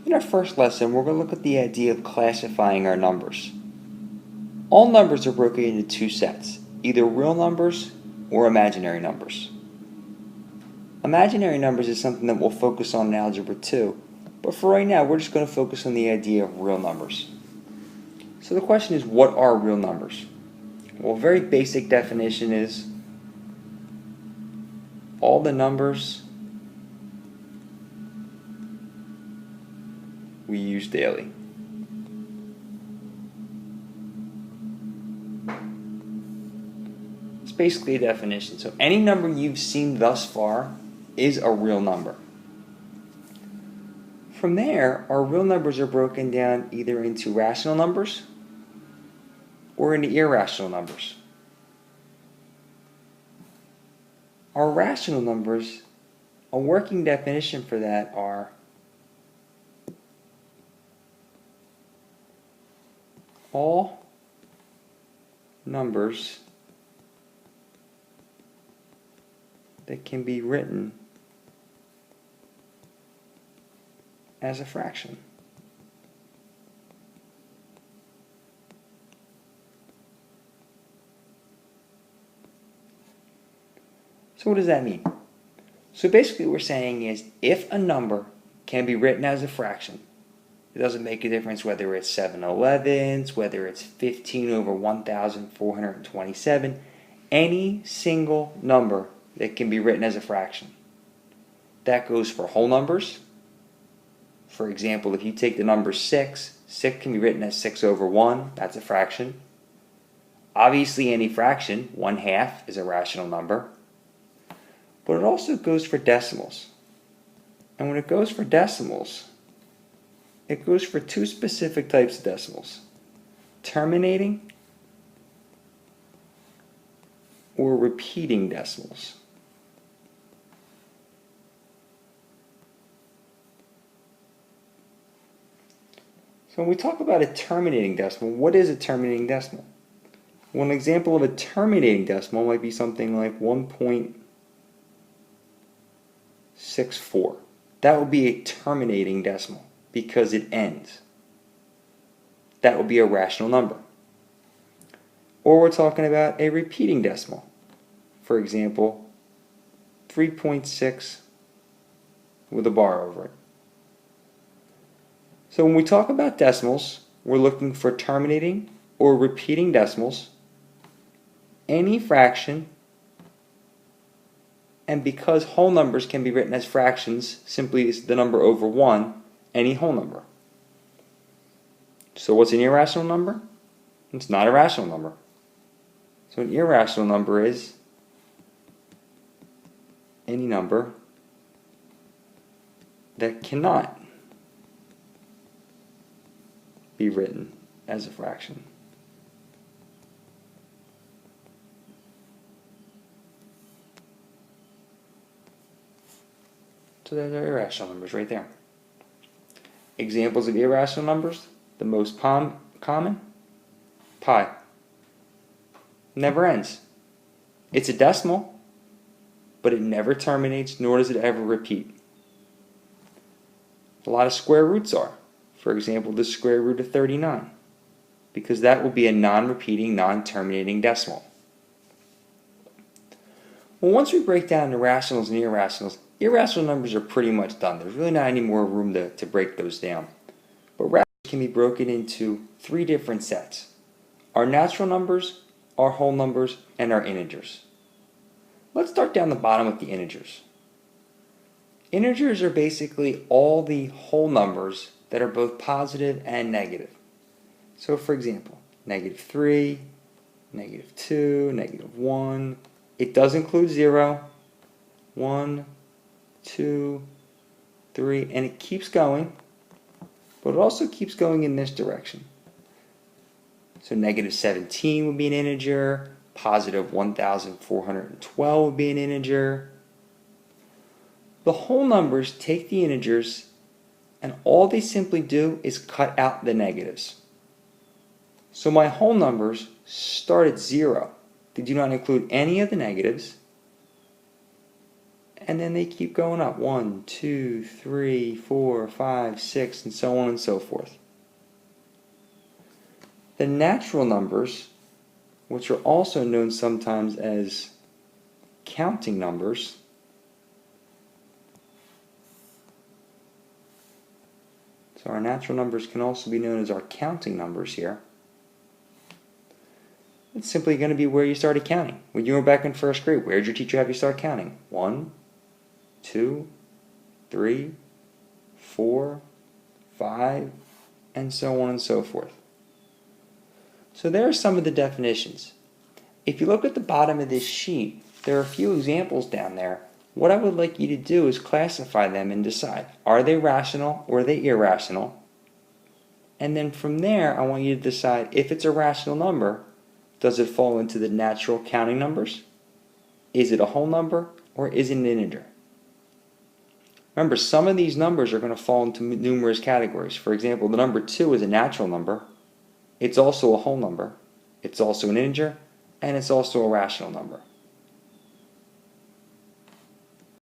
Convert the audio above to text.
In our first lesson, we're going to look at the idea of classifying our numbers. All numbers are broken into two sets, either real numbers or imaginary numbers. Imaginary numbers is something that we'll focus on in Algebra 2, but for right now, we're just going to focus on the idea of real numbers. So the question is, what are real numbers? Well, a very basic definition is all the numbers we use daily. It's basically a definition. So any number you've seen thus far is a real number. From there, our real numbers are broken down either into rational numbers or into irrational numbers. Our rational numbers, a working definition for that are all numbers that can be written as a fraction. So what does that mean? So basically what we're saying is if a number can be written as a fraction, it doesn't make a difference whether it's 7/11, whether it's 15 over 1,427, any single number that can be written as a fraction. That goes for whole numbers. For example, if you take the number 6, 6 can be written as 6 over 1, that's a fraction. Obviously any fraction, 1/2, is a rational number. But it also goes for decimals. And when it goes for decimals, it goes for two specific types of decimals: terminating or repeating decimals. So when we talk about a terminating decimal, what is a terminating decimal? Well, an example of a terminating decimal might be something like 1.64. That would be a terminating decimal because it ends. That would be a rational number. Or we're talking about a repeating decimal. For example, 3.6 with a bar over it. So when we talk about decimals, we're looking for terminating or repeating decimals, any fraction, and because whole numbers can be written as fractions, simply is the number over 1, any whole number. So what's an irrational number? It's not a rational number. So an irrational number is any number that cannot be written as a fraction. So there's our irrational numbers right there. Examples of irrational numbers, the most common, pi. Never ends. It's a decimal, but it never terminates, nor does it ever repeat. A lot of square roots are. For example, the square root of 39, because that will be a non-repeating, non-terminating decimal. Well, once we break down the rationals and irrationals, irrational numbers are pretty much done. There's really not any more room to break those down. But rationals can be broken into three different sets: our natural numbers, our whole numbers, and our integers. Let's start down the bottom with the integers. Integers are basically all the whole numbers that are both positive and negative. So for example, -3, -2, -1. It does include 0, 1, 2, 3, and it keeps going, but it also keeps going in this direction. So -17 would be an integer, positive 1,412 would be an integer. The whole numbers take the integers, and all they simply do is cut out the negatives. So my whole numbers start at 0. They do not include any of the negatives, and then they keep going up. 1, 2, 3, 4, 5, 6, and so on and so forth. The natural numbers, which are also known sometimes as counting numbers, so our natural numbers can also be known as our counting numbers here. It's simply going to be where you started counting. When you were back in first grade, where did your teacher have you start counting? 1, 2, 3, 4, 5, and so on and so forth. So there are some of the definitions. If you look at the bottom of this sheet, there are a few examples down there. What I would like you to do is classify them and decide, are they rational or are they irrational? And then from there, I want you to decide if it's a rational number, does it fall into the natural counting numbers? Is it a whole number or is it an integer? Remember, some of these numbers are going to fall into numerous categories. For example, the number 2 is a natural number. It's also a whole number. It's also an integer, and it's also a rational number.